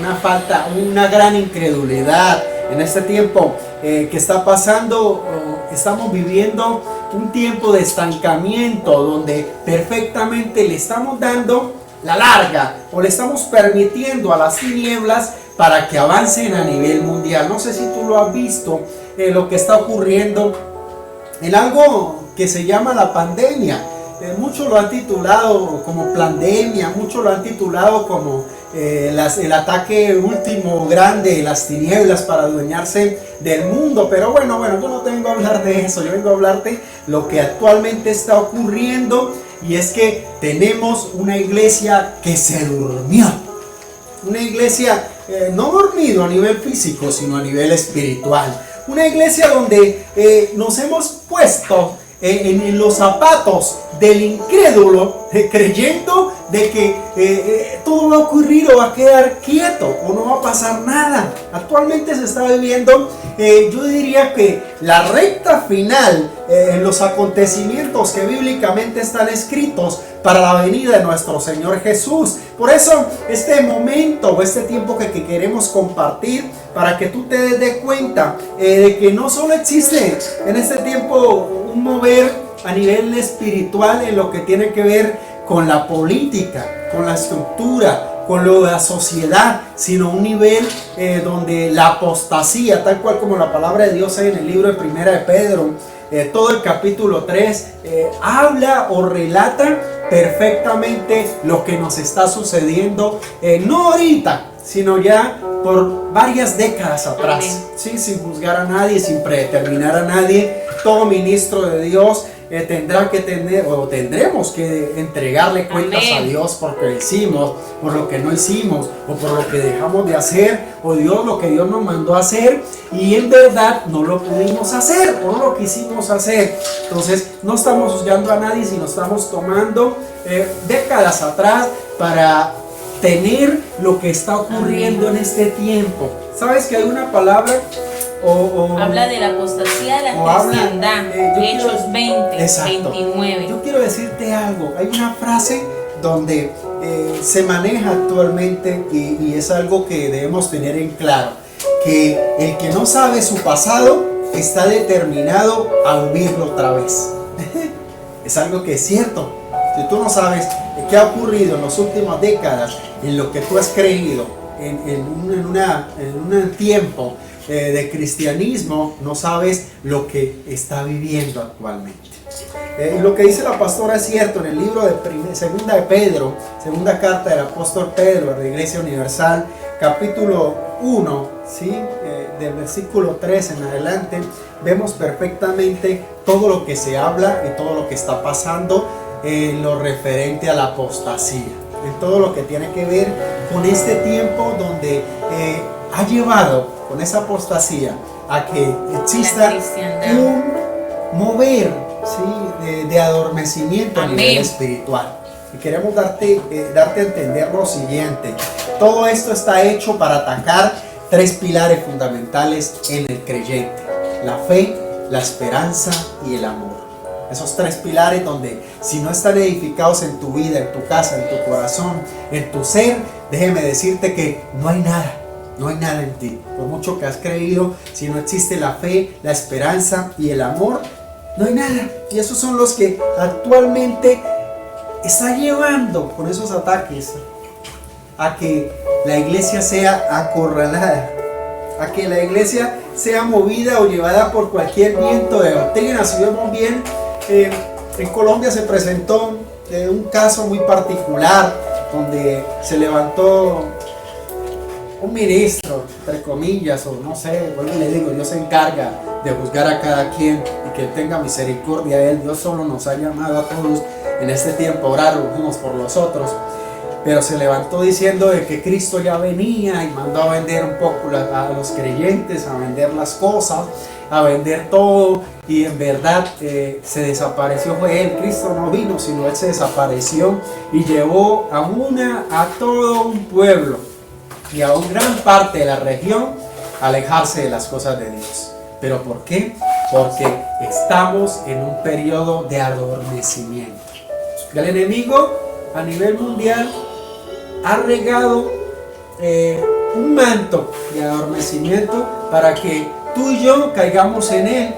una falta, una gran incredulidad. En este tiempo que está pasando, estamos viviendo un tiempo de estancamiento donde perfectamente le estamos dando la larga o le estamos permitiendo a las tinieblas para que avancen a nivel mundial. No sé si tú lo has visto, lo que está ocurriendo en algo que se llama la pandemia. Muchos lo han titulado como pandemia, muchos lo han titulado como el ataque último grande de las tinieblas para adueñarse del mundo. Pero bueno, yo no tengo que hablar de eso, yo vengo a hablarte lo que actualmente está ocurriendo, y es que tenemos una iglesia que se durmió. Una iglesia no dormido a nivel físico, sino a nivel espiritual. Una iglesia donde nos hemos puesto en los zapatos del incrédulo, creyendo de que todo va a ocurrir o va a quedar quieto o no va a pasar nada. Actualmente se está viviendo, yo diría que la recta final en los acontecimientos que bíblicamente están escritos para la venida de nuestro Señor Jesús. Por eso este momento o este tiempo que queremos compartir, para que tú te des cuenta de que no solo existe en este tiempo un mover a nivel espiritual en lo que tiene que ver con la política, con la estructura, con lo de la sociedad, sino un nivel donde la apostasía, tal cual como la palabra de Dios hay en el libro de Primera de Pedro, todo el capítulo 3 habla o relata perfectamente lo que nos está sucediendo, no ahorita, sino ya por varias décadas atrás. ¿Sí? Sin juzgar a nadie, sin predeterminar a nadie. Todo ministro de Dios tendrá que tener, o tendremos que entregarle cuentas a Dios por lo que hicimos, por lo que no hicimos, o por lo que dejamos de hacer, o lo que Dios nos mandó a hacer y en verdad no lo pudimos hacer o no lo quisimos hacer. Entonces no estamos juzgando a nadie, sino estamos tomando décadas atrás para tener lo que está ocurriendo en este tiempo. ¿Sabes que hay una palabra? Habla de la apostasía de la cristiandad, Hechos 20, exacto. 29. Yo quiero decirte algo. Hay una frase donde se maneja actualmente y es algo que debemos tener en claro, que el que no sabe su pasado está determinado a vivirlo otra vez. Es algo que es cierto. Si tú no sabes qué ha ocurrido en las últimas décadas, en lo que tú has creído, en un tiempo de cristianismo, no sabes lo que está viviendo actualmente. Lo que dice la pastora es cierto. En el libro de segunda de Pedro, segunda carta del apóstol Pedro a la Iglesia Universal, capítulo 1, ¿sí? Del versículo 3 en adelante, vemos perfectamente todo lo que se habla y todo lo que está pasando en lo referente a la apostasía, en todo lo que tiene que ver con este tiempo donde ha llevado con esa apostasía a que exista un mover, ¿sí? de adormecimiento. Amén. A nivel espiritual. Y queremos darte a entender lo siguiente: todo esto está hecho para atacar tres pilares fundamentales en el creyente: la fe, la esperanza y el amor. Esos tres pilares donde, si no están edificados en tu vida, en tu casa, en tu corazón, en tu ser, déjeme decirte que no hay nada en ti. Por mucho que has creído, si no existe la fe, la esperanza y el amor, no hay nada. Y esos son los que actualmente está llevando con esos ataques a que la iglesia sea acorralada, a que la iglesia sea movida o llevada por cualquier viento de doctrina. Si vemos bien, en Colombia se presentó un caso muy particular donde se levantó un ministro, entre comillas, o no sé, bueno, le digo, Dios se encarga de juzgar a cada quien y que tenga misericordia de él. Dios solo nos ha llamado a todos en este tiempo a orar unos por los otros, pero se levantó diciendo de que Cristo ya venía y mandó a vender un poco a los creyentes, a vender las cosas, a vender todo, y en verdad se desapareció. Fue él, Cristo no vino, sino él se desapareció y llevó a todo un pueblo y a una gran parte de la región a alejarse de las cosas de Dios. ¿Pero por qué? Porque estamos en un periodo de adormecimiento. El enemigo a nivel mundial ha regado un manto de adormecimiento para que tú y yo caigamos en él.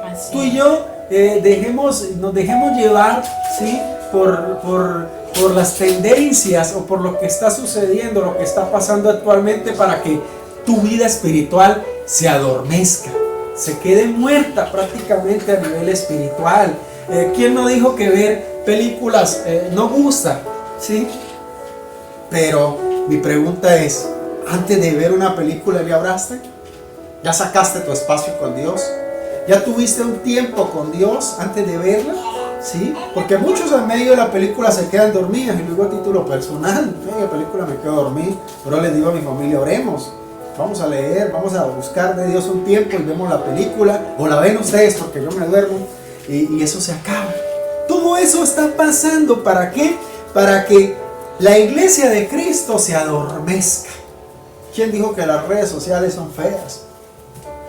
Así. Tú y yo nos dejemos llevar, ¿sí? por las tendencias o por lo que está sucediendo, lo que está pasando actualmente, para que tu vida espiritual se adormezca, se quede muerta prácticamente a nivel espiritual. ¿Quién no dijo que ver películas no gusta? ¿Sí? Pero mi pregunta es, antes de ver una película, ¿ya oraste? ¿Ya sacaste tu espacio con Dios? ¿Ya tuviste un tiempo con Dios antes de verla? ¿Sí? Porque muchos en medio de la película se quedan dormidos, y luego a título personal, en medio de la película me quedo dormido, pero les digo a mi familia, oremos, vamos a leer, vamos a buscar de Dios un tiempo y vemos la película, o la ven ustedes porque yo me duermo, y eso se acaba. Todo eso está pasando, ¿para qué? Para que la iglesia de Cristo se adormezca. ¿Quién dijo que las redes sociales son feas?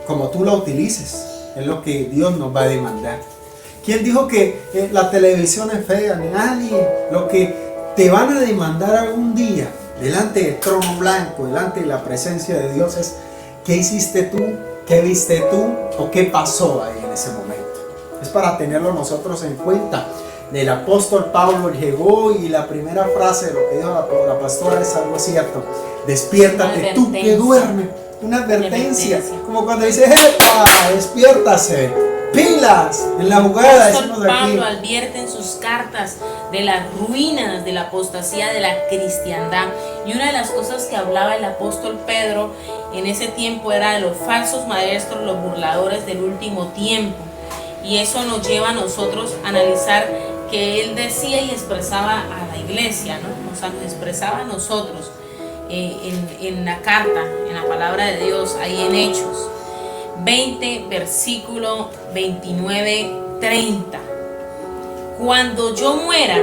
Como tú la utilices, es lo que Dios nos va a demandar. ¿Quién dijo que la televisión es fea? Nadie. Lo que te van a demandar algún día delante del trono blanco, delante de la presencia de Dios, es ¿qué hiciste tú? ¿Qué viste tú? ¿O qué pasó ahí en ese momento? Es para tenerlo nosotros en cuenta. El apóstol Pablo llegó y la primera frase de lo que dijo la pastora es algo cierto: despiértate tú que duermes. Una advertencia, como cuando dice: ¡epa! Despiértase, pilas en la jugada. El apóstol Pablo advierte en sus cartas de las ruinas de la apostasía de la cristiandad, y una de las cosas que hablaba el apóstol Pedro en ese tiempo era de los falsos maestros, los burladores del último tiempo. Y eso nos lleva a nosotros a analizar que él decía y expresaba a la iglesia, ¿no? O sea, nos expresaba a nosotros en la carta, en la palabra de Dios, ahí en Hechos 20, versículo 29-30. Cuando yo muera,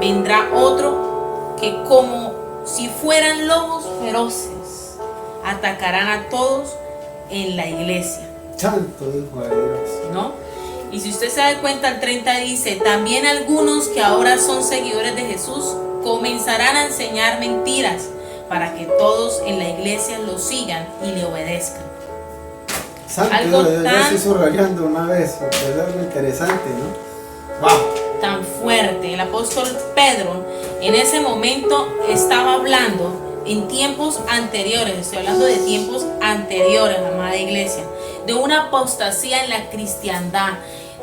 vendrá otro que, como si fueran lobos feroces, atacarán a todos en la iglesia. Santo Hijo de Dios, ¿no? Y si usted se da cuenta, el 30 dice: también algunos que ahora son seguidores de Jesús comenzarán a enseñar mentiras para que todos en la iglesia lo sigan y le obedezcan. Santo algo Dios, tan, yo estoy subrayando una vez, porque es algo interesante, ¿no? ¡Wow! Tan fuerte. El apóstol Pedro en ese momento estaba hablando en tiempos anteriores, estoy hablando de tiempos anteriores, amada iglesia, de una apostasía en la cristiandad,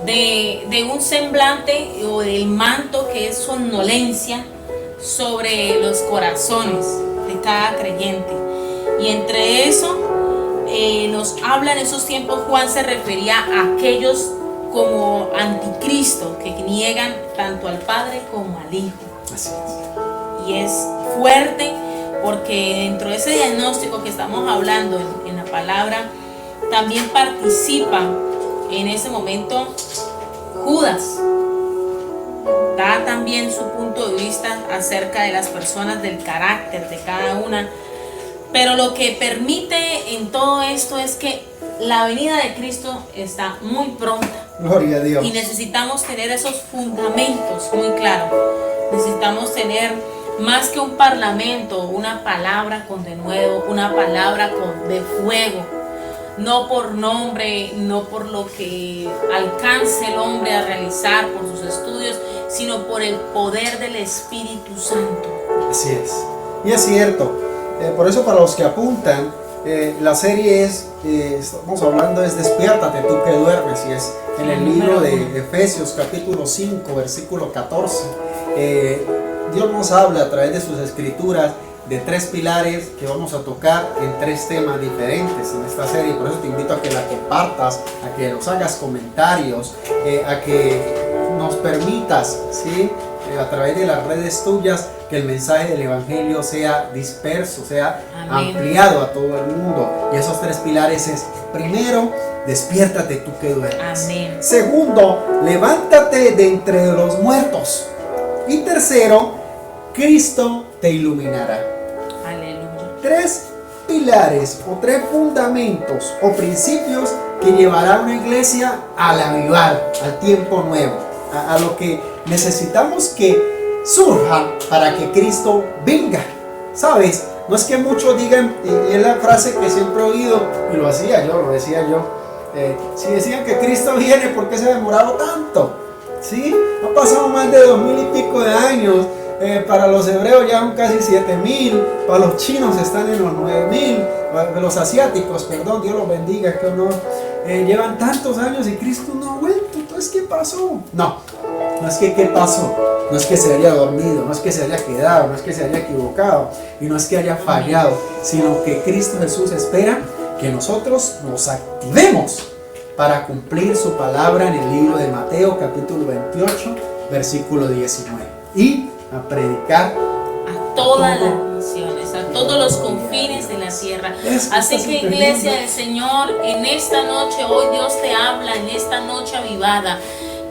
de un semblante o del manto que es somnolencia sobre los corazones de cada creyente. Y entre eso nos habla en esos tiempos. Juan se refería a aquellos como anticristo que niegan tanto al Padre como al Hijo. Así es. Y es fuerte, porque dentro de ese diagnóstico que estamos hablando en la palabra, también participa en ese momento Judas. Da también su punto de vista acerca de las personas, del carácter de cada una. Pero lo que permite en todo esto es que la venida de Cristo está muy pronta. Gloria a Dios. Y necesitamos tener esos fundamentos muy claros. Necesitamos tener más que un parlamento, una palabra con denuedo, una palabra de fuego. No por nombre, no por lo que alcance el hombre a realizar por sus estudios, sino por el poder del Espíritu Santo. Así es. Y es cierto. Por eso, para los que apuntan, la serie estamos hablando es Despiértate tú que duermes, y es en el libro de Efesios capítulo 5 versículo 14. Dios nos habla a través de sus escrituras de tres pilares que vamos a tocar en tres temas diferentes en esta serie. Por eso te invito a que la compartas, a que nos hagas comentarios, a que nos permitas, ¿sí?, a través de las redes tuyas, que el mensaje del evangelio sea disperso, sea ampliado a todo el mundo. Y esos tres pilares es: primero, despiértate tú que duermes. Amén. Segundo, levántate de entre los muertos. Y tercero, Cristo te iluminará. Aleluya. Tres pilares o tres fundamentos o principios que llevará a una iglesia al avivar, al tiempo nuevo, a lo que necesitamos que surja para que Cristo venga. ¿Sabes? No es que muchos digan, y es la frase que siempre he oído, y lo decía yo, si decían que Cristo viene, ¿por qué se ha demorado tanto? ¿Sí? Ha pasado más de 2000 y pico de años. Para los hebreos ya son casi 7000, para los chinos están en los 9000, los asiáticos, perdón, Dios los bendiga, qué honor, llevan tantos años y Cristo no ha vuelto. Entonces, ¿qué pasó? No es que ¿qué pasó? No es que se haya dormido, no es que se haya quedado, no es que se haya equivocado y no es que haya fallado, sino que Cristo Jesús espera que nosotros nos activemos para cumplir su palabra en el libro de Mateo capítulo 28 versículo 19 y a predicar a todas las naciones, a todos los confines de la tierra. Así que, iglesia del Señor, en esta noche, hoy Dios te habla, en esta noche avivada.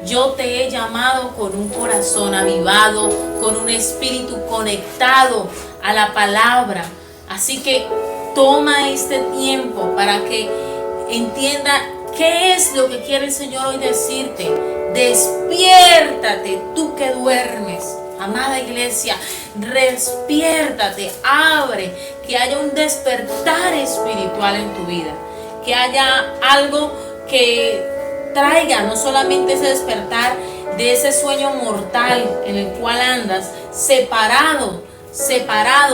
Yo te he llamado con un corazón avivado, con un espíritu conectado a la palabra. Así que toma este tiempo para que entienda qué es lo que quiere el Señor hoy decirte. Despiértate, tú que duermes. Amada iglesia, despiértate, abre, que haya un despertar espiritual en tu vida, que haya algo que traiga no solamente ese despertar de ese sueño mortal en el cual andas, separado,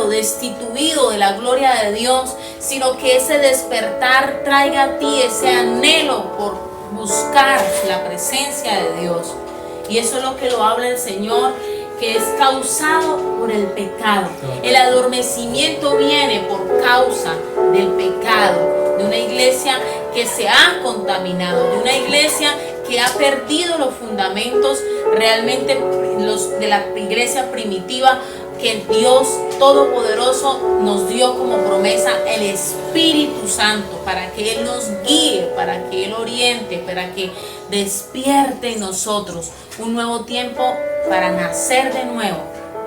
destituido de la gloria de Dios, sino que ese despertar traiga a ti ese anhelo por buscar la presencia de Dios. Y eso es lo que lo habla el Señor, que es causado por el pecado. El adormecimiento viene por causa del pecado, de una iglesia que se ha contaminado, de una iglesia que ha perdido los fundamentos realmente de la iglesia primitiva, que Dios Todopoderoso nos dio como promesa el Espíritu Santo, para que Él nos guíe, para que Él oriente, para que despierte en nosotros un nuevo tiempo para nacer de nuevo,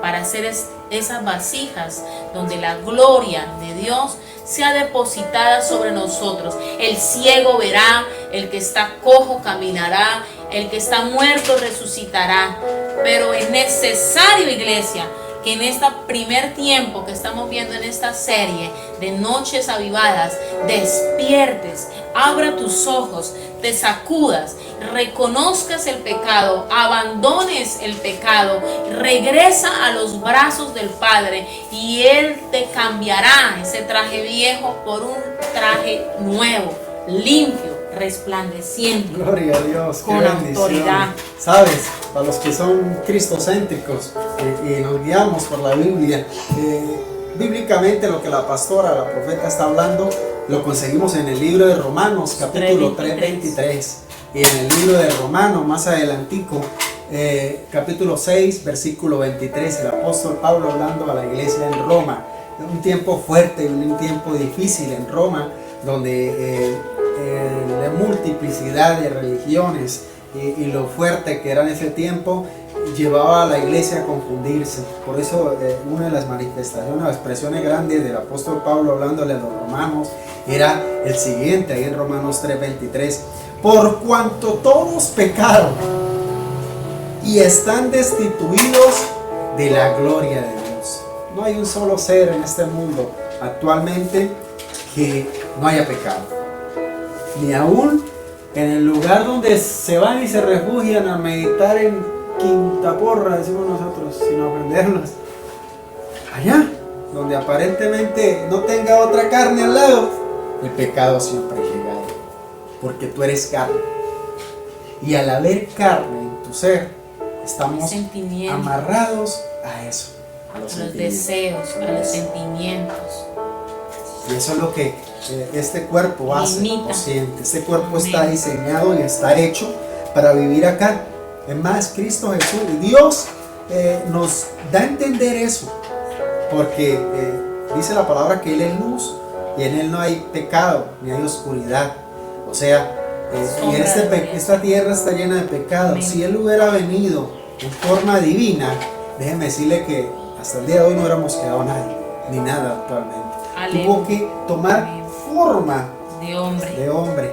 para hacer esas vasijas donde la gloria de Dios sea depositada sobre nosotros. El ciego verá, el que está cojo caminará, el que está muerto resucitará. Pero es necesario, iglesia, que en este primer tiempo que estamos viendo en esta serie de Noches Avivadas, despiertes, abra tus ojos, te sacudas, reconozcas el pecado, abandones el pecado, regresa a los brazos del Padre y Él te cambiará ese traje viejo por un traje nuevo, limpio, resplandeciente. Gloria a Dios, con autoridad. Sabes, para los que son cristocéntricos y nos guiamos por la Biblia, bíblicamente lo que la pastora, la profeta está hablando, lo conseguimos en el libro de Romanos, capítulo 3:23. Y en el libro de Romanos, más adelantico, capítulo 6, versículo 23, el apóstol Pablo hablando a la iglesia en Roma. Un tiempo fuerte, un tiempo difícil en Roma, donde la multiplicidad de religiones y lo fuerte que era en ese tiempo llevaba a la iglesia a confundirse. Por eso una de las manifestaciones, las expresiones grandes del apóstol Pablo hablándole a los romanos era el siguiente, ahí en Romanos 3:23: por cuanto todos pecaron y están destituidos de la gloria de Dios. No hay un solo ser en este mundo actualmente que no haya pecado, ni aún en el lugar donde se van y se refugian a meditar en quinta porra, decimos nosotros, sin ofenderlos. Allá, donde aparentemente no tenga otra carne al lado, el pecado siempre llega ahí, porque tú eres carne. Y al haber carne en tu ser, estamos amarrados a eso, a los deseos, a los sentimientos. Y eso es lo que este cuerpo hace, consciente. Este cuerpo está diseñado y está hecho para vivir acá. Es más, Cristo Jesús, Dios nos da a entender eso, porque dice la palabra que Él es luz y en Él no hay pecado ni hay oscuridad. O sea, y esta tierra está llena de pecado. Amén. Si Él hubiera venido en forma divina, déjeme decirle que hasta el día de hoy no hubiéramos quedado nadie, ni nada actualmente. Aleluya. Tuvo que tomar forma de hombre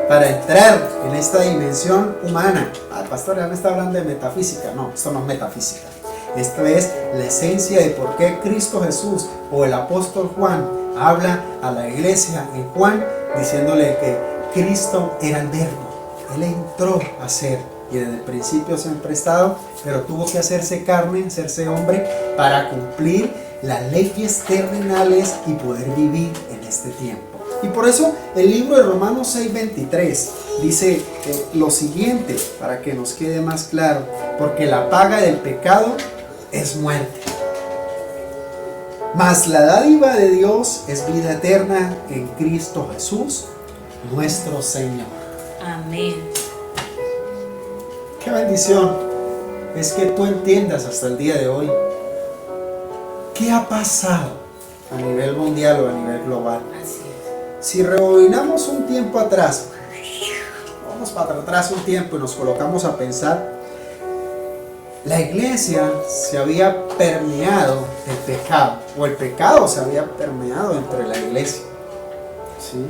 para entrar en esta dimensión humana. Pastor, ya me está hablando de metafísica. No, esto no es metafísica. Esto es la esencia de por qué Cristo Jesús o el apóstol Juan habla a la iglesia en Juan diciéndole que Cristo era el verbo. Él entró a ser y desde el principio siempre ha estado, pero tuvo que hacerse carne, hacerse hombre para cumplir las leyes terrenales y poder vivir en este tiempo. Y por eso el libro de Romanos 6:23 dice lo siguiente, para que nos quede más claro: porque la paga del pecado es muerte, mas la dádiva de Dios es vida eterna en Cristo Jesús, nuestro Señor. Amén. Qué bendición es que tú entiendas hasta el día de hoy qué ha pasado a nivel mundial o a nivel global. Así es. Si rebobinamos un tiempo atrás, vamos para atrás un tiempo y nos colocamos a pensar, la iglesia se había permeado el pecado, o el pecado se había permeado entre la iglesia, ¿sí?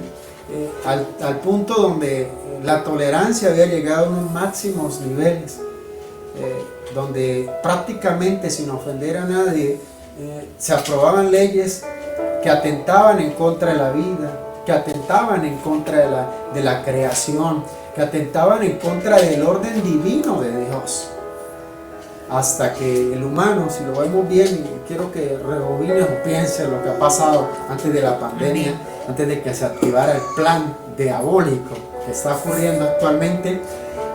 Al punto donde la tolerancia había llegado a unos máximos niveles, donde prácticamente sin ofender a nadie se aprobaban leyes que atentaban en contra de la vida, que atentaban en contra de la creación, que atentaban en contra del orden divino de Dios. Hasta que el humano, si lo vemos bien, y quiero que rebobines o pienses lo que ha pasado antes de la pandemia, antes de que se activara el plan diabólico que está ocurriendo actualmente,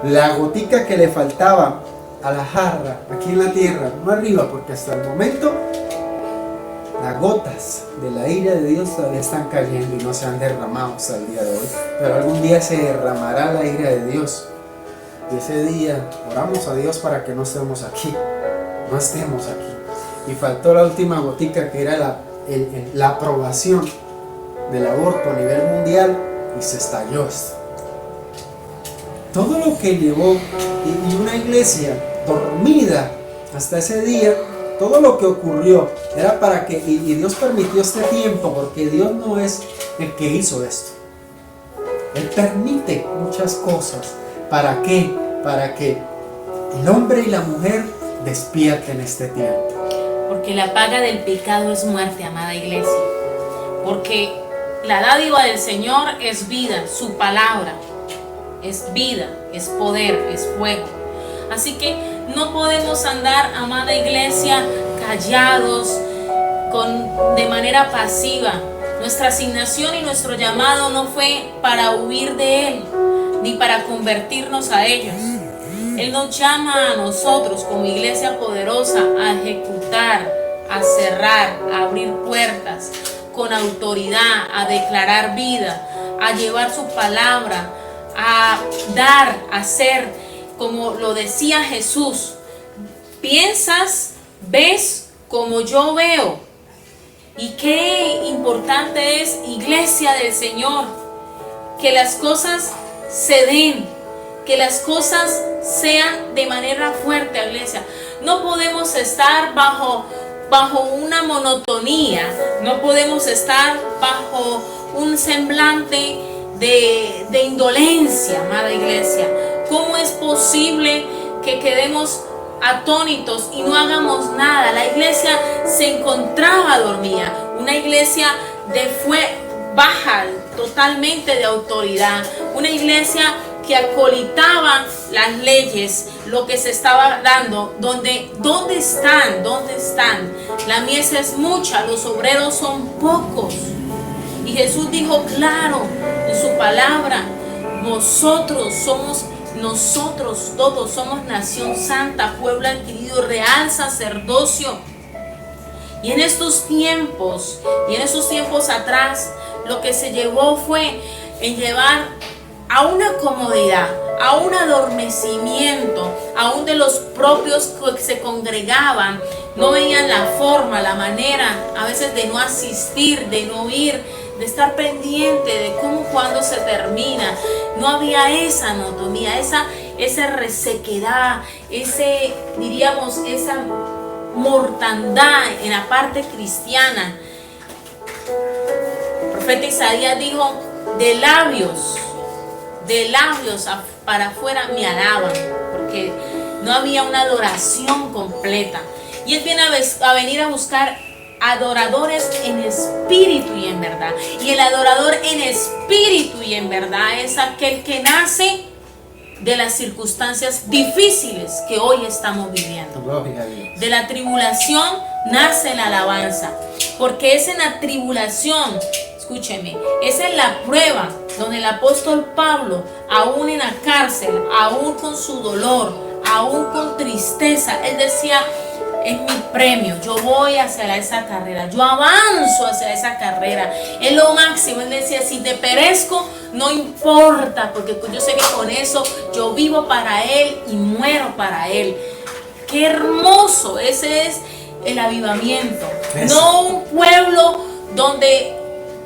la gotica que le faltaba a la jarra aquí en la tierra, no arriba, porque hasta el momento las gotas de la ira de Dios todavía están cayendo y no se han derramado hasta el día de hoy, pero algún día se derramará la ira de Dios. Y ese día oramos a Dios para que no estemos aquí, no estemos aquí. Y faltó la última gotica, que era la aprobación del aborto a nivel mundial, y se estalló esto. Todo lo que llevó, y una iglesia dormida hasta ese día, todo lo que ocurrió era para que, y Dios permitió este tiempo, porque Dios no es el que hizo esto. Él permite muchas cosas. ¿Para qué? Para que el hombre y la mujer despierten este tiempo. Porque la paga del pecado es muerte, amada iglesia. Porque la dádiva del Señor es vida, su palabra es vida, es poder, es fuego. Así que no podemos andar, amada iglesia, callados, de manera pasiva. Nuestra asignación y nuestro llamado no fue para huir de Él, ni para convertirnos a ellos. Él nos llama a nosotros como iglesia poderosa a ejecutar, a cerrar, a abrir puertas con autoridad, a declarar vida, a llevar su palabra, a dar, a hacer, como lo decía Jesús: piensas, ves como yo veo. Y qué importante es, iglesia del Señor, que las cosas se den, que las cosas sean de manera fuerte, iglesia. No podemos estar bajo una monotonía, no podemos estar bajo un semblante de indolencia, amada iglesia. ¿Cómo es posible que quedemos atónitos y no hagamos nada? La iglesia se encontraba dormida, una iglesia baja totalmente de autoridad, una iglesia que acolitaba las leyes, lo que se estaba dando. ¿Dónde están? La mies es mucha, los obreros son pocos. Y Jesús dijo claro en su palabra: nosotros todos somos nación santa, pueblo adquirido, real sacerdocio. Y en estos tiempos atrás, lo que se llevó fue en llevar a una comodidad, a un adormecimiento, aún de los propios que se congregaban. No veían la forma, la manera, a veces de no asistir, de no ir, de estar pendiente de cuándo se termina. No había esa anatomía, esa resequedad, esa mortandad en la parte cristiana. El profeta Isaías dijo: de labios para afuera me alaban, porque no había una adoración completa. Y Él viene a venir a buscar adoradores en espíritu y en verdad. Y el adorador en espíritu y en verdad es aquel que nace de las circunstancias difíciles que hoy estamos viviendo. Gloria a Dios. De la tribulación nace la alabanza, porque es en la tribulación, escúcheme, es en la prueba donde el apóstol Pablo, aún en la cárcel, aún con su dolor, aún con tristeza, él decía: es mi premio, yo voy hacia esa carrera, yo avanzo hacia esa carrera, es lo máximo. Él decía: si te perezco, no importa, porque yo sé que con eso yo vivo para Él y muero para Él. Qué hermoso, ese es el avivamiento. Eso. No un pueblo donde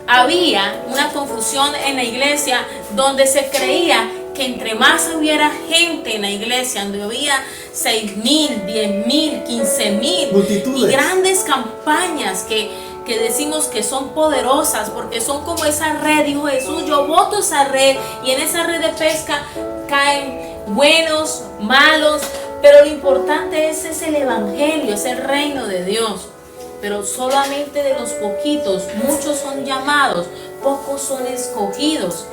había una confusión en la iglesia, donde se creía que entre más hubiera gente en la iglesia, donde había 6,000, 10,000, 15,000 multitudes y grandes campañas que decimos que son poderosas, porque son como esa red, dijo Jesús: yo boto esa red, y en esa red de pesca caen buenos, malos, pero lo importante es el evangelio, es el reino de Dios. Pero solamente de los poquitos, muchos son llamados, pocos son escogidos.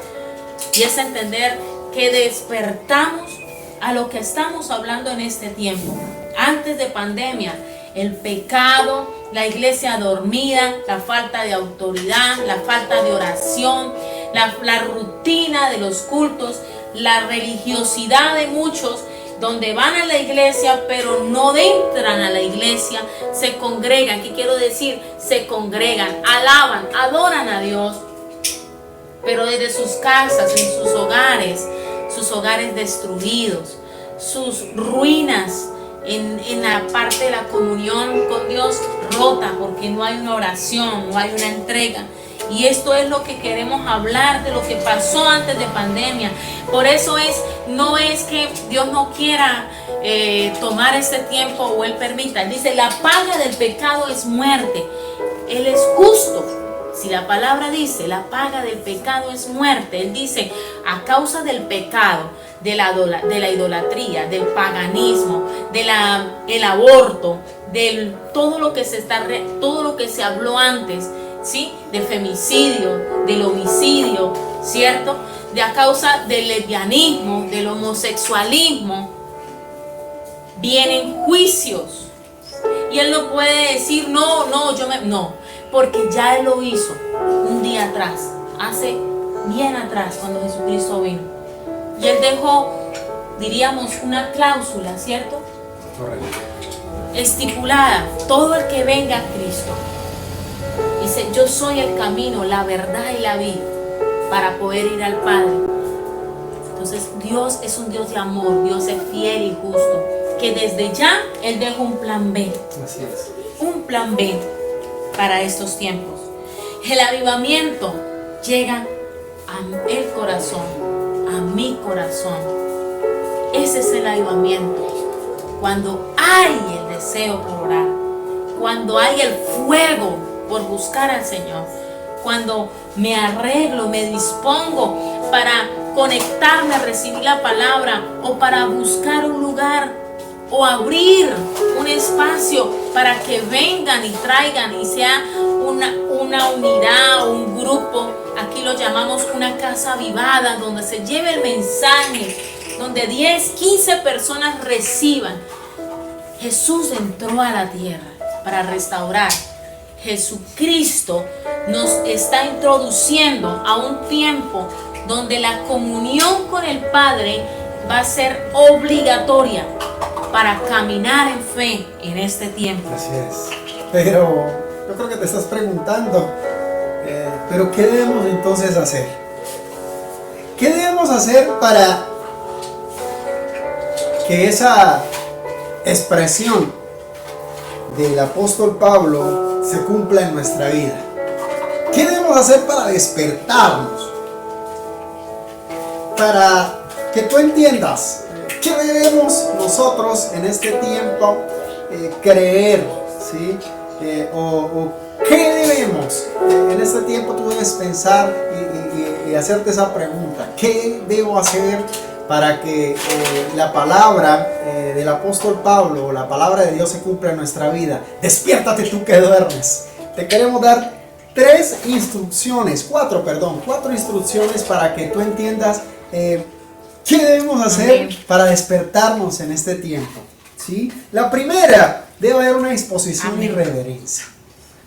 Y es entender que despertamos a lo que estamos hablando en este tiempo. Antes de pandemia, el pecado, la iglesia dormida, la falta de autoridad, la falta de oración, la rutina de los cultos, la religiosidad de muchos, donde van a la iglesia pero no entran a la iglesia, se congregan. ¿Qué quiero decir? Se congregan, alaban, adoran a Dios, pero desde sus casas, en sus hogares destruidos, sus ruinas en la parte de la comunión con Dios rota, porque no hay una oración, no hay una entrega. Y esto es lo que queremos hablar, de lo que pasó antes de pandemia. Por eso no es que Dios no quiera tomar este tiempo o Él permita. Él dice: la paga del pecado es muerte. Él es justo. Si la palabra dice: la paga del pecado es muerte, Él dice: a causa del pecado, de la idolatría, del paganismo, del aborto, todo lo que se habló antes, ¿sí? Del femicidio, del homicidio, ¿cierto? A causa del lesbianismo, del homosexualismo, vienen juicios. Y Él no puede decir: no, porque ya Él lo hizo un día atrás, hace bien atrás, cuando Jesucristo vino. Y Él dejó, diríamos, una cláusula, ¿cierto? Correcto. Estipulada: todo el que venga a Cristo, dice: yo soy el camino, la verdad y la vida, para poder ir al Padre. Entonces Dios es un Dios de amor, Dios es fiel y justo, que desde ya Él dejó un plan B. Así es. Un plan B para estos tiempos. El avivamiento llega a el corazón, a mi corazón. Ese es el avivamiento. Cuando hay el deseo por orar, cuando hay el fuego por buscar al Señor, cuando me arreglo, me dispongo para conectarme a recibir la palabra, o para buscar un lugar, o abrir un espacio para que vengan y traigan y sea una unidad, un grupo. Aquí lo llamamos una casa avivada, donde se lleve el mensaje, donde 10, 15 personas reciban. Jesús entró a la tierra para restaurar. Jesucristo nos está introduciendo a un tiempo donde la comunión con el Padre va a ser obligatoria para caminar en fe en este tiempo. Así es. Pero yo creo que te estás preguntando, pero ¿qué debemos entonces hacer? ¿Qué debemos hacer para que esa expresión del apóstol Pablo se cumpla en nuestra vida? ¿Qué debemos hacer para despertarnos? Para que tú entiendas qué debemos nosotros en este tiempo creer, ¿sí? O qué debemos en este tiempo. Tú debes pensar y hacerte esa pregunta: ¿qué debo hacer para que la palabra del apóstol Pablo, la palabra de Dios se cumpla en nuestra vida. Despiértate tú que duermes. Te queremos dar cuatro instrucciones para que tú entiendas qué debemos hacer para despertarnos en este tiempo. ¿Sí? La primera, debe haber una disposición y reverencia.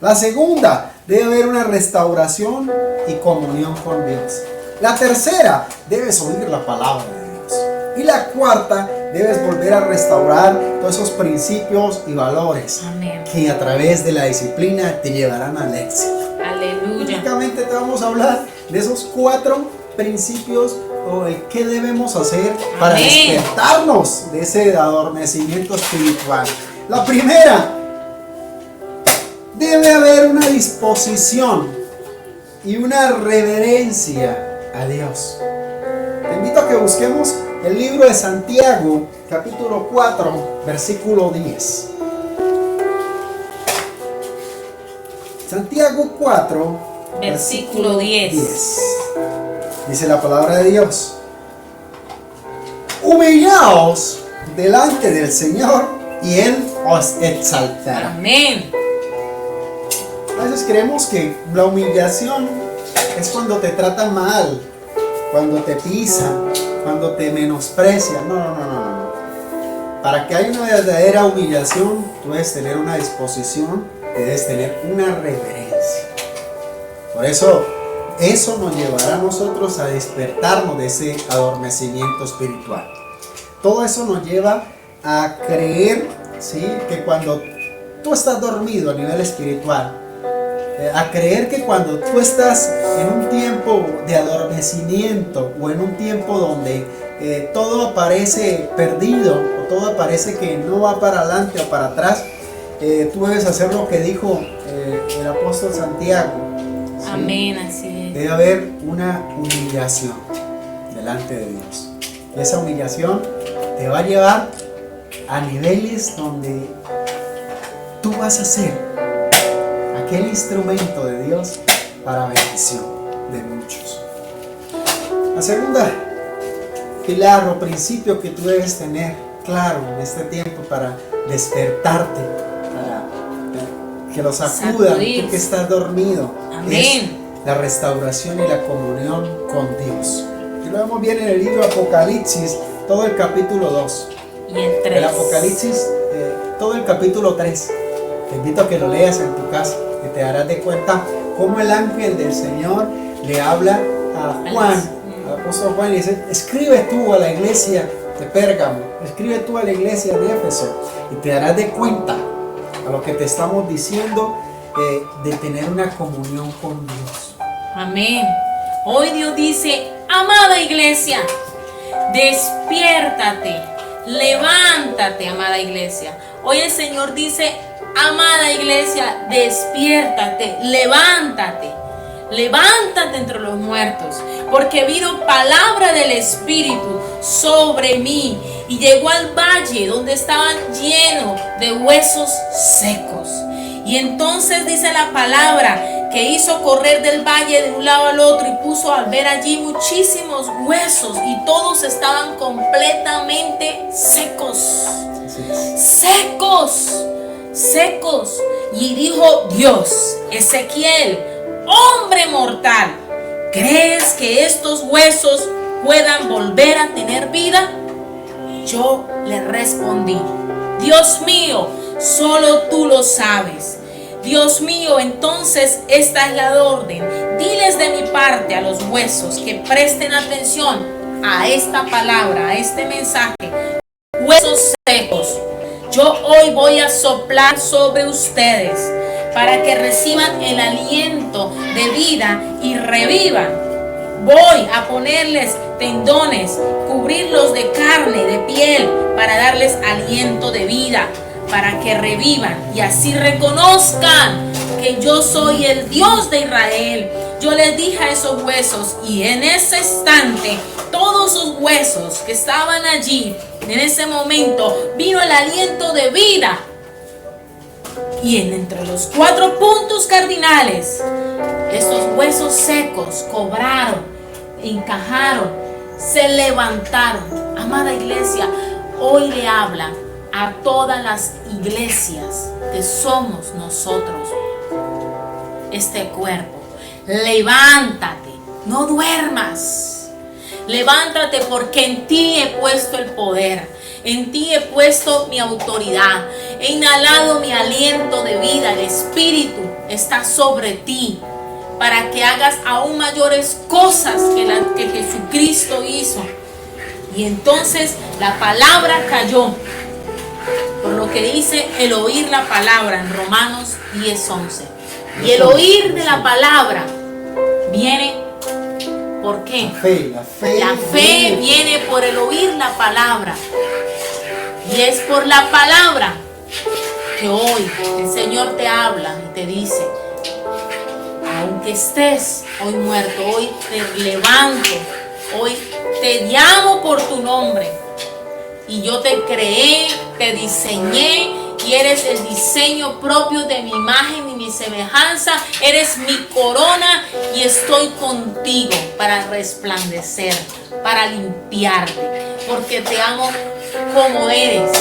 La segunda, debe haber una restauración y comunión con Dios. La tercera, debes oír la palabra de Dios. Y la cuarta, debes volver a restaurar todos esos principios y valores. Amén. Que a través de la disciplina te llevarán al éxito. Aleluya. Únicamente te vamos a hablar de esos 4 principios o el qué debemos hacer para despertarnos de ese adormecimiento espiritual. La primera, debe haber una disposición y una reverencia a Dios. Te invito a que busquemos el libro de Santiago, capítulo 4, versículo 10. Santiago 4, versículo 10. Dice la palabra de Dios: humillaos delante del Señor y Él os exaltará. Amén. A veces creemos que la humillación es cuando te tratan mal, cuando te pisan, cuando te menosprecian. No. Para que haya una verdadera humillación, tú debes tener una disposición, debes tener una reverencia. Por eso nos llevará a nosotros a despertarnos de ese adormecimiento espiritual. Todo eso nos lleva a creer, ¿sí?, que cuando tú estás dormido a nivel espiritual, a creer que cuando tú estás en un tiempo de adormecimiento o en un tiempo donde todo parece perdido o todo parece que no va para adelante o para atrás, tú debes hacer lo que dijo el apóstol Santiago. ¿Sí? Amén, así es. Debe haber una humillación delante de Dios. Y esa humillación te va a llevar a niveles donde tú vas a ser aquel instrumento de Dios para bendición de muchos. La segunda pilar o principio que tú debes tener claro en este tiempo para despertarte, para que lo sacudan, tú que estás dormido, amén, es la restauración y la comunión con Dios. Y lo vemos bien en el libro de Apocalipsis, todo el capítulo 2. Y el 3. El Apocalipsis, todo el capítulo 3. Te invito a que lo leas en tu casa y te darás de cuenta cómo el ángel del Señor le habla a Juan, al apóstol Juan, y dice: escribe tú a la iglesia de Pérgamo, escribe tú a la iglesia de Éfeso, y te darás de cuenta a lo que te estamos diciendo, de tener una comunión con Dios. Amén. Hoy Dios dice: amada iglesia, despiértate, levántate, amada iglesia. Hoy el Señor dice: amada iglesia, despiértate, levántate. Levántate entre los muertos, porque vino palabra del Espíritu sobre mí y llegó al valle donde estaban llenos de huesos secos. Y entonces dice la palabra que hizo correr del valle de un lado al otro y puso a ver allí muchísimos huesos y todos estaban completamente secos. Secos. Y dijo Dios: Ezequiel, hombre mortal, ¿crees que estos huesos puedan volver a tener vida? Yo le respondí: Dios mío, solo tú lo sabes. Dios mío, entonces esta es la orden. Diles de mi parte a los huesos que presten atención a esta palabra, a este mensaje. Huesos secos, yo hoy voy a soplar sobre ustedes para que reciban el aliento de vida y revivan. Voy a ponerles tendones, cubrirlos de carne, de piel, para darles aliento de vida, para que revivan y así reconozcan que yo soy el Dios de Israel. Yo les dije a esos huesos, y en ese instante todos esos huesos que estaban allí, en ese momento vino el aliento de vida. Y entre los 4 puntos cardinales, estos huesos secos cobraron, encajaron, se levantaron. Amada iglesia, hoy le habla a todas las iglesias que somos nosotros, este cuerpo. Levántate, no duermas. Levántate, porque en ti he puesto el poder, en ti he puesto mi autoridad, he inhalado mi aliento de vida. El Espíritu está sobre ti para que hagas aún mayores cosas que Jesucristo hizo. Y entonces la palabra cayó, por lo que dice el oír la palabra en Romanos 10:11. Y el oír de la palabra viene, ¿por qué? La fe viene por el oír la palabra. Y es por la palabra que hoy el Señor te habla y te dice: aunque estés hoy muerto, hoy te levanto, hoy te llamo por tu nombre. Y yo te creé, te diseñé, y eres el diseño propio de mi imagen y mi semejanza. Eres mi corona y estoy contigo para resplandecer, para limpiarte, porque te amo como eres.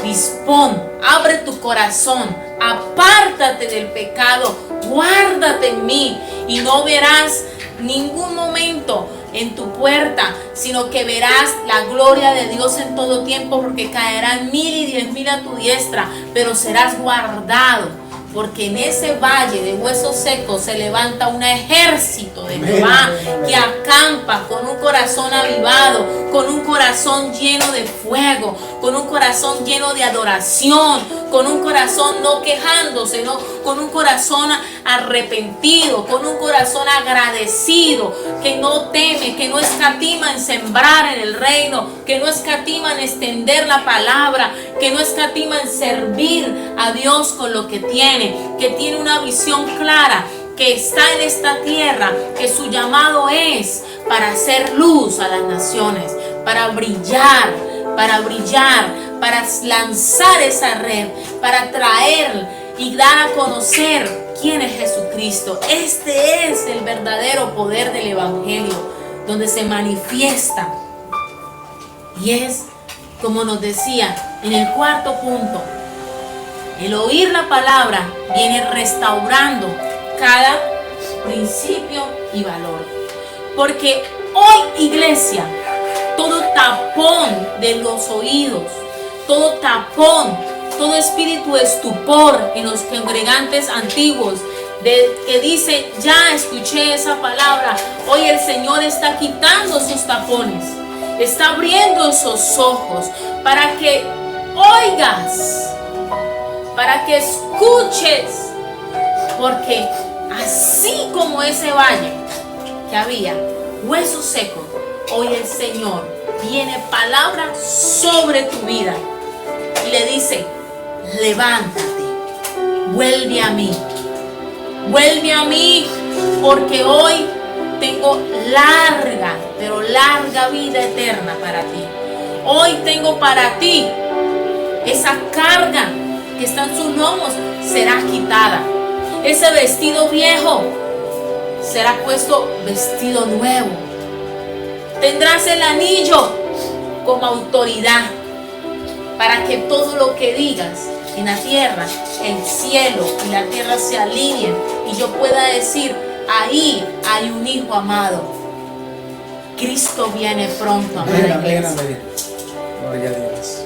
Dispón, abre tu corazón, apártate del pecado, guárdate en mí, y no verás ningún momento en tu puerta, sino que verás la gloria de Dios en todo tiempo, porque caerán 1000 y 10,000 a tu diestra, pero serás guardado, porque en ese valle de huesos secos se levanta un ejército de Jehová que acampa con un corazón avivado, con un corazón lleno de fuego, con un corazón lleno de adoración, con un corazón no quejándose, no, con un corazón arrepentido, con un corazón agradecido, que no teme, que no escatima en sembrar en el reino, que no escatima en extender la palabra, que no escatima en servir a Dios con lo que tiene, que tiene una visión clara, que está en esta tierra, que su llamado es para hacer luz a las naciones, para brillar, para lanzar esa red, para traer y dar a conocer quién es Jesucristo. Este es el verdadero poder del Evangelio, donde se manifiesta. Y es, como nos decía en el cuarto punto, el oír la palabra viene restaurando cada principio y valor. Porque hoy, iglesia, todo tapón de los oídos, todo tapón, todo espíritu de estupor en los congregantes antiguos, que dice: ya escuché esa palabra, hoy el Señor está quitando esos tapones, está abriendo esos ojos para que oigas, para que escuches, porque así como ese valle que había huesos secos, hoy el Señor viene palabra sobre tu vida y le dice: levántate, vuelve a mí, porque hoy tengo larga, pero larga vida eterna para ti. Hoy tengo para ti esa carga que está en sus lomos, será quitada. Ese vestido viejo será puesto vestido nuevo. Tendrás el anillo como autoridad para que todo lo que digas en la tierra, el cielo y la tierra se alineen, y yo pueda decir: ahí hay un hijo amado. Cristo viene pronto, amada iglesia. Amén. Gloria a Dios.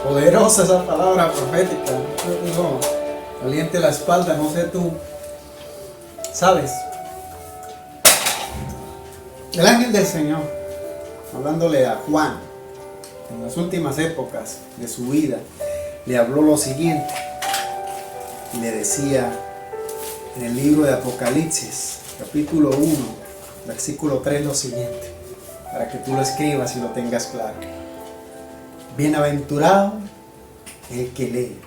Poderosa esa palabra profética. No, caliente la espalda, no sé tú. ¿Sabes? El ángel del Señor, hablándole a Juan en las últimas épocas de su vida, le habló lo siguiente. Y le decía en el libro de Apocalipsis, capítulo 1, versículo 3, lo siguiente, para que tú lo escribas y lo tengas claro. Bienaventurado el que lee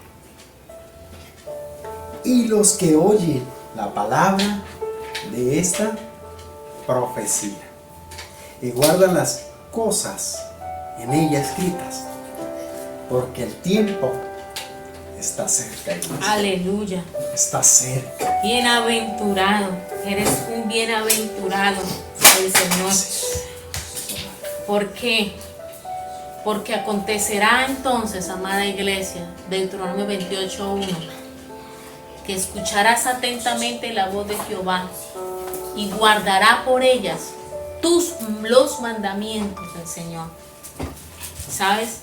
y los que oyen la palabra de esta profecía y guardan las cosas en ella escritas, porque el tiempo está cerca. Aleluya. Está cerca. Bienaventurado, eres un bienaventurado, el Señor. ¿Por qué? Porque acontecerá entonces, amada iglesia, Deuteronomio 28:1, que escucharás atentamente la voz de Jehová y guardará por ellas los mandamientos del Señor. ¿Sabes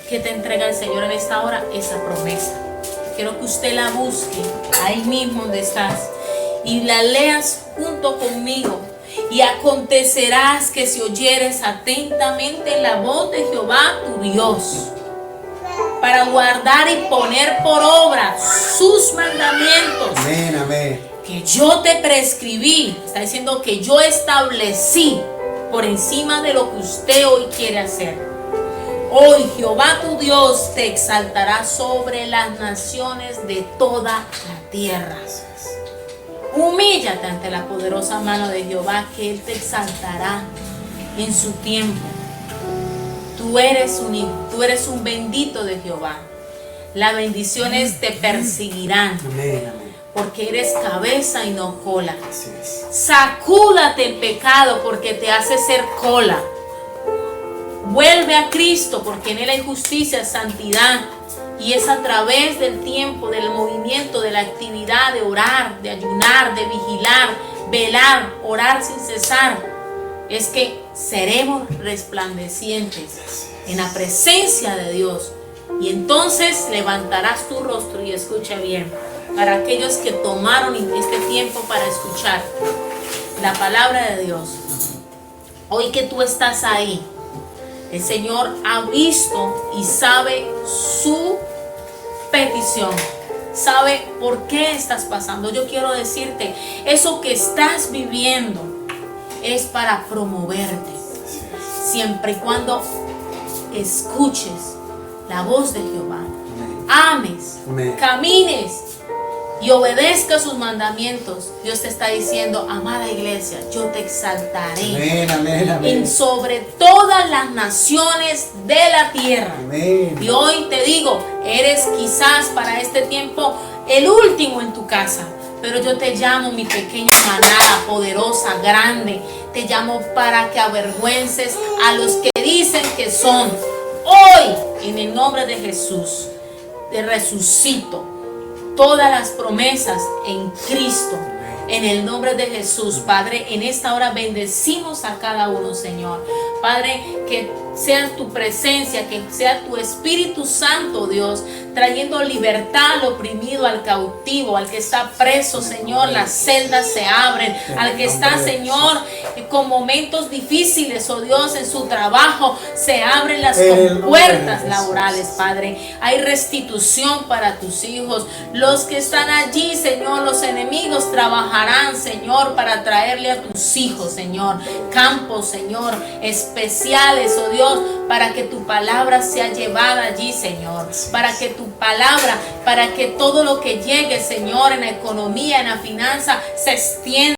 qué te entrega el Señor en esta hora? Esa promesa. Quiero que usted la busque ahí mismo donde estás y la leas junto conmigo. Y acontecerás que si oyeres atentamente la voz de Jehová tu Dios, para guardar y poner por obra sus mandamientos, Amén, amén. que yo te prescribí, está diciendo que yo establecí por encima de lo que usted hoy quiere hacer. Hoy Jehová tu Dios te exaltará sobre las naciones de toda la tierra. Humíllate ante la poderosa mano de Jehová, que Él te exaltará en su tiempo. Tú eres un hijo, tú eres un bendito de Jehová. Las bendiciones te perseguirán. Amén, amén. Porque eres cabeza y no cola. Así es. Sacúdate el pecado porque te hace ser cola. Vuelve a Cristo porque en Él hay justicia, santidad. Y es a través del tiempo, del movimiento, de la actividad de orar, de ayunar, de vigilar, velar, orar sin cesar, es que seremos resplandecientes en la presencia de Dios. Y entonces levantarás tu rostro, y escucha bien, para aquellos que tomaron este tiempo para escuchar la palabra de Dios. Hoy que tú estás ahí, el Señor ha visto y sabe su petición, sabe por qué estás pasando. Yo quiero decirte, eso que estás viviendo es para promoverte, siempre y cuando escuches la voz de Jehová, ames, camines y obedezca sus mandamientos. Dios te está diciendo, amada iglesia, yo te exaltaré. Amén, amén, amén. En sobre todas las naciones de la tierra. Amén. Y hoy te digo, eres quizás para este tiempo el último en tu casa, pero yo te llamo, mi pequeña manada poderosa, grande. Te llamo para que avergüences a los que dicen que son. Hoy, en el nombre de Jesús, te resucito todas las promesas en Cristo. En el nombre de Jesús, Padre, en esta hora bendecimos a cada uno, Señor. Padre, que sea tu presencia, que sea tu Espíritu Santo, Dios, trayendo libertad al oprimido, al cautivo, al que está preso, Señor. Las celdas se abren. Al que está, Señor, con momentos difíciles, oh Dios, en su trabajo, se abren las compuertas laborales, Padre. Hay restitución para tus hijos. Los que están allí, Señor, los enemigos trabajarán, Señor, para traerle a tus hijos, Señor, campos, Señor, especiales, oh Dios, para que tu palabra sea llevada allí, Señor, para que tu palabra, para que todo lo que llegue, Señor, en la economía, en la finanza, se extienda